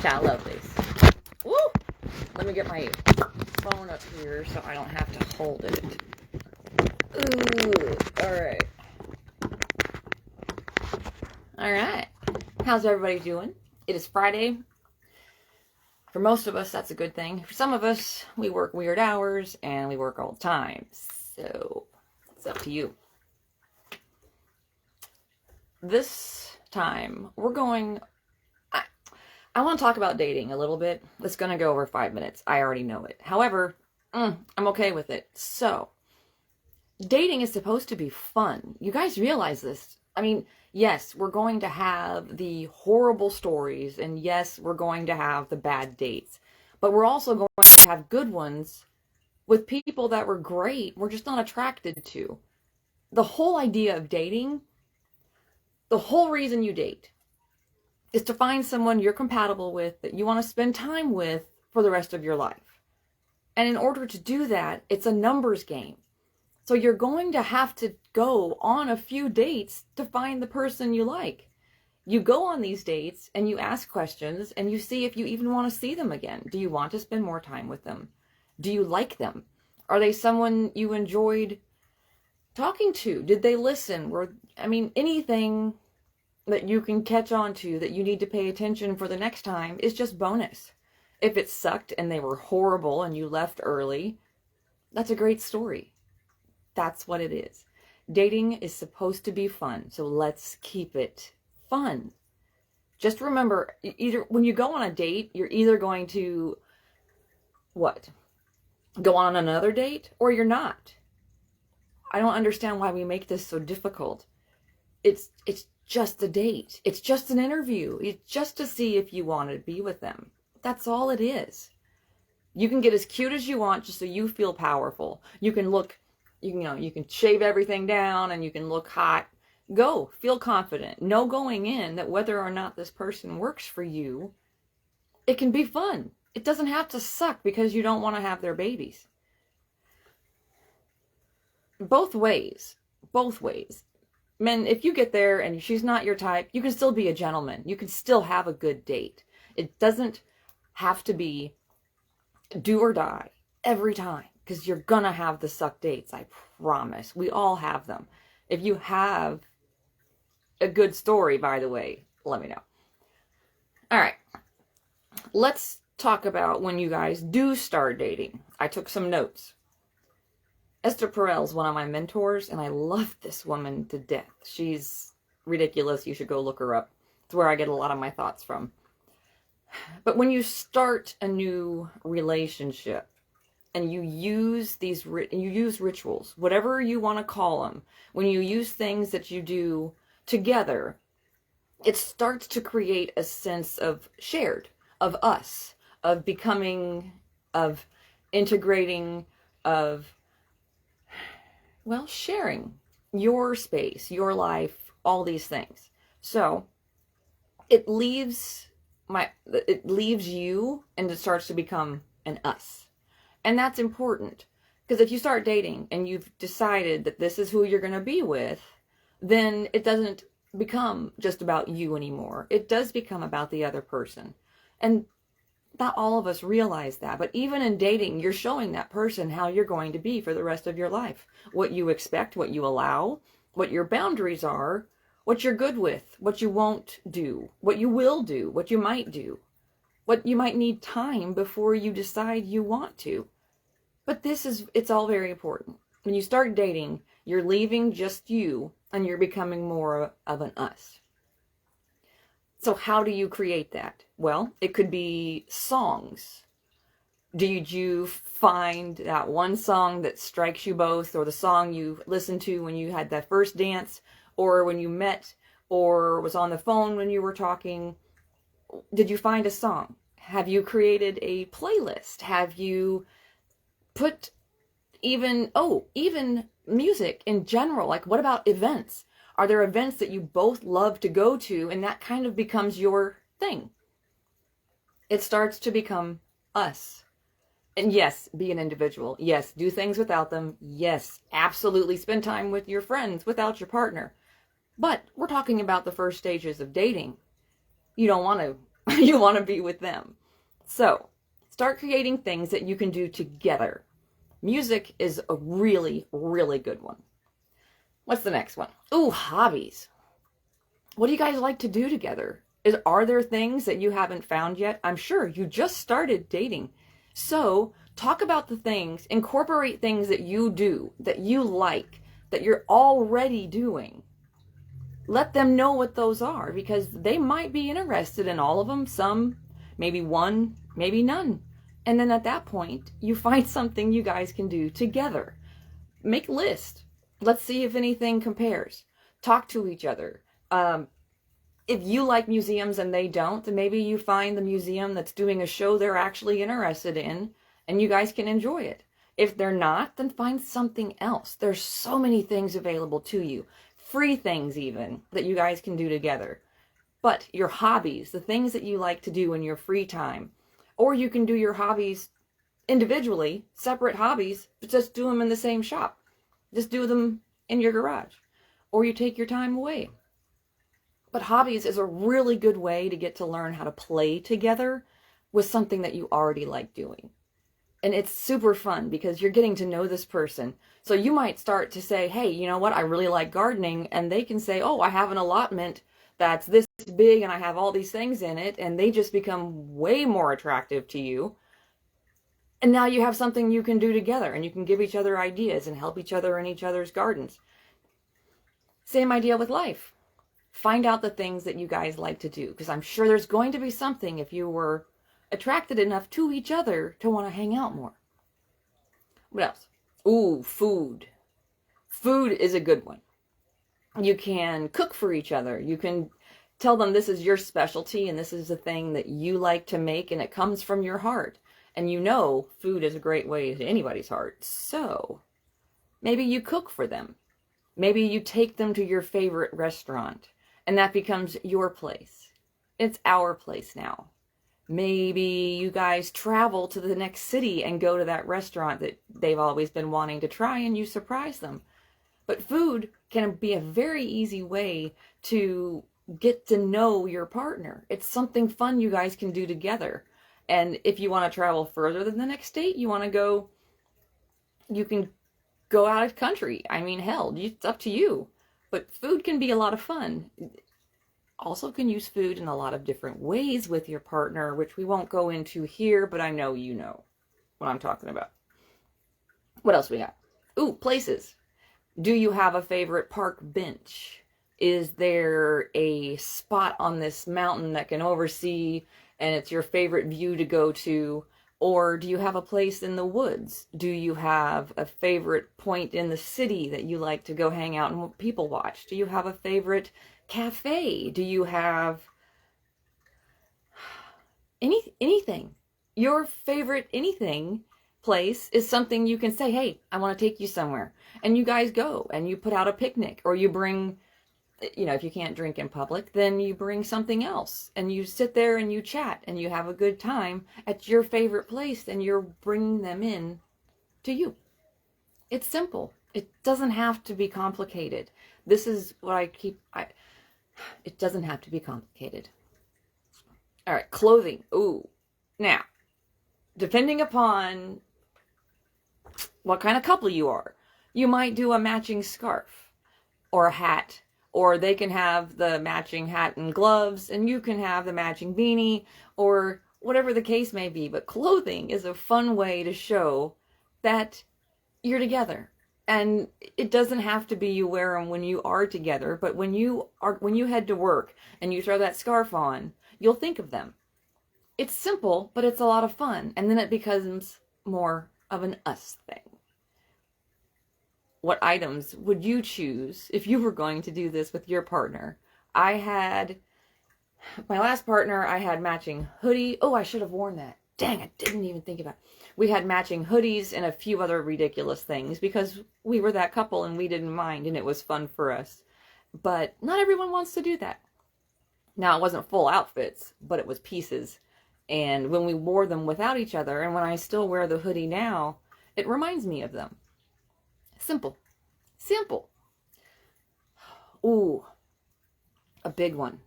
I love this. Woo! Let me get my phone up here so I don't have to hold it. Ooh, alright. Alright. How's everybody doing? It is Friday. For most of us, that's a good thing. For some of us, we work weird hours and we work all the time. So, it's up to you. This time, we're going... I want to talk about dating a little bit. It's going to go over 5 minutes. I already know it. However, I'm okay with it. So, dating is supposed to be fun. You guys realize this? I mean, yes, we're going to have the horrible stories, and yes, we're going to have the bad dates. But we're also going to have good ones with people that were great, we're just not attracted to. The whole idea of dating, the whole reason you date, is to find someone you're compatible with, that you want to spend time with for the rest of your life. And in order to do that, it's a numbers game. So you're going to have to go on a few dates to find the person you like. You go on these dates and you ask questions and you see if you even want to see them again. Do you want to spend more time with them? Do you like them? Are they someone you enjoyed talking to? Did they listen? Anything that you can catch on to that you need to pay attention for the next time is just bonus. If it sucked and they were horrible and you left early, that's a great story. That's what it is. Dating is supposed to be fun, so let's keep it fun. Just remember, either when you go on a date, you're either going to, go on another date, or you're not. I don't understand why we make this so difficult. It's just a date. It's just an interview. It's just to see if you want to be with them. That's all it is. You can get as cute as you want just so you feel powerful. You can shave everything down and you can look hot. Go, feel confident. Know going in that whether or not this person works for you, it can be fun. It doesn't have to suck because you don't want to have their babies. Both ways. Men, if you get there and she's not your type, you can still be a gentleman. You can still have a good date. It doesn't have to be do or die every time, because you're gonna have the suck dates, I promise. We all have them. If you have a good story, by the way, let me know. All right, let's talk about when you guys do start dating. I took some notes. Esther Perel is one of my mentors, and I love this woman to death. She's ridiculous. You should go look her up. It's where I get a lot of my thoughts from. But when you start a new relationship and you use rituals, whatever you want to call them, when you use things that you do together, it starts to create a sense of shared, of us, of becoming, of integrating, of sharing your space, your life, all these things. So it leaves you and it starts to become an us. And that's important, because if you start dating and you've decided that this is who you're going to be with, then it doesn't become just about you anymore. It does become about the other person. And not all of us realize that, but even in dating, you're showing that person how you're going to be for the rest of your life. What you expect, what you allow, what your boundaries are, what you're good with, what you won't do, what you will do, what you might do, what you might need time before you decide you want to. But it's all very important. When you start dating, you're leaving just you and you're becoming more of an us. So how do you create that? Well, it could be songs. Did you find that one song that strikes you both, or the song you listened to when you had that first dance, or when you met, or was on the phone when you were talking? Did you find a song? Have you created a playlist? Have you put even music in general? Like, what about events? Are there events that you both love to go to and that kind of becomes your thing? It starts to become us. And yes, be an individual. Yes, do things without them. Yes, absolutely spend time with your friends without your partner. But we're talking about the first stages of dating. You don't want to you want to be with them. So start creating things that you can do together. Music is a really, really good one. What's the next one? Ooh, hobbies. What do you guys like to do together? Are there things that you haven't found yet? I'm sure you just started dating. So talk about the things, incorporate things that you do, that you like, that you're already doing. Let them know what those are, because they might be interested in all of them. Some, maybe one, maybe none. And then at that point, you find something you guys can do together. Make a list. Let's see if anything compares. Talk to each other. If you like museums and they don't, then maybe you find the museum that's doing a show they're actually interested in, and you guys can enjoy it. If they're not, then find something else. There's so many things available to you. Free things even, that you guys can do together. But your hobbies, the things that you like to do in your free time, or you can do your hobbies individually, separate hobbies, but just do them in the same shop. Just do them in your garage, or you take your time away. But hobbies is a really good way to get to learn how to play together with something that you already like doing. And it's super fun because you're getting to know this person. So you might start to say, hey, you know what? I really like gardening. And they can say, oh, I have an allotment that's this big and I have all these things in it. And they just become way more attractive to you. And now you have something you can do together, and you can give each other ideas and help each other in each other's gardens. Same idea with life. Find out the things that you guys like to do, because I'm sure there's going to be something if you were attracted enough to each other to want to hang out more. What else? Ooh, food. Food is a good one. You can cook for each other. You can tell them this is your specialty and this is the thing that you like to make, and it comes from your heart. And you know food is a great way to anybody's heart. So maybe you cook for them. Maybe you take them to your favorite restaurant, and that becomes your place. It's our place now. Maybe you guys travel to the next city and go to that restaurant that they've always been wanting to try, and you surprise them. But food can be a very easy way to get to know your partner. It's something fun you guys can do together. And if you want to travel further than the next state, you want to go, you can go out of country. I mean, hell, it's up to you. But food can be a lot of fun. Also can use food in a lot of different ways with your partner, which we won't go into here, but I know you know what I'm talking about. What else we got? Ooh, places. Do you have a favorite park bench? Is there a spot on this mountain that can oversee and it's your favorite view to go to? Or do you have a place in the woods? Do you have a favorite point in the city that you like to go hang out and people watch? Do you have a favorite cafe? Do you have anything? Your favorite anything place is something you can say, hey, I want to take you somewhere. And you guys go and you put out a picnic, or you bring, you know, if you can't drink in public, then you bring something else and you sit there and you chat and you have a good time at your favorite place, and you're bringing them in to you. It's simple. It doesn't have to be complicated. This is what it doesn't have to be complicated. All right, clothing. Ooh. Now, depending upon what kind of couple you are, you might do a matching scarf or a hat, or they can have the matching hat and gloves and you can have the matching beanie, or whatever the case may be. But clothing is a fun way to show that you're together. And it doesn't have to be you wear them when you are together, but when you head to work and you throw that scarf on, you'll think of them. It's simple, but it's a lot of fun. And then it becomes more of an us thing. What items would you choose if you were going to do this with your partner? My last partner, I had matching hoodie. Oh, I should have worn that. Dang, I didn't even think about it. We had matching hoodies and a few other ridiculous things because we were that couple and we didn't mind, and it was fun for us. But not everyone wants to do that. Now, it wasn't full outfits, but it was pieces. And when we wore them without each other, and when I still wear the hoodie now, it reminds me of them. Simple. Simple. Ooh, a big one.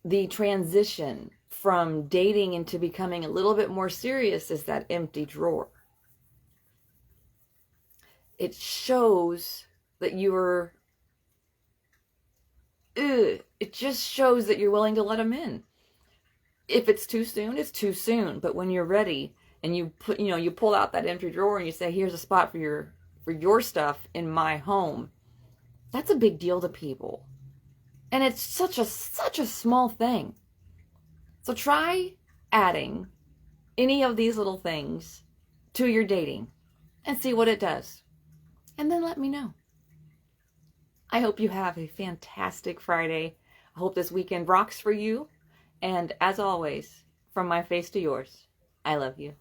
the transition from dating into becoming a little bit more serious is that empty drawer. It shows that it just shows that you're willing to let them in. If it's too soon, it's too soon. But when you're ready and you pull out that empty drawer and you say, here's a spot for your stuff in my home, that's a big deal to people. And it's such a small thing. So try adding any of these little things to your dating and see what it does. And then let me know. I hope you have a fantastic Friday. I hope this weekend rocks for you. And as always, from my face to yours, I love you.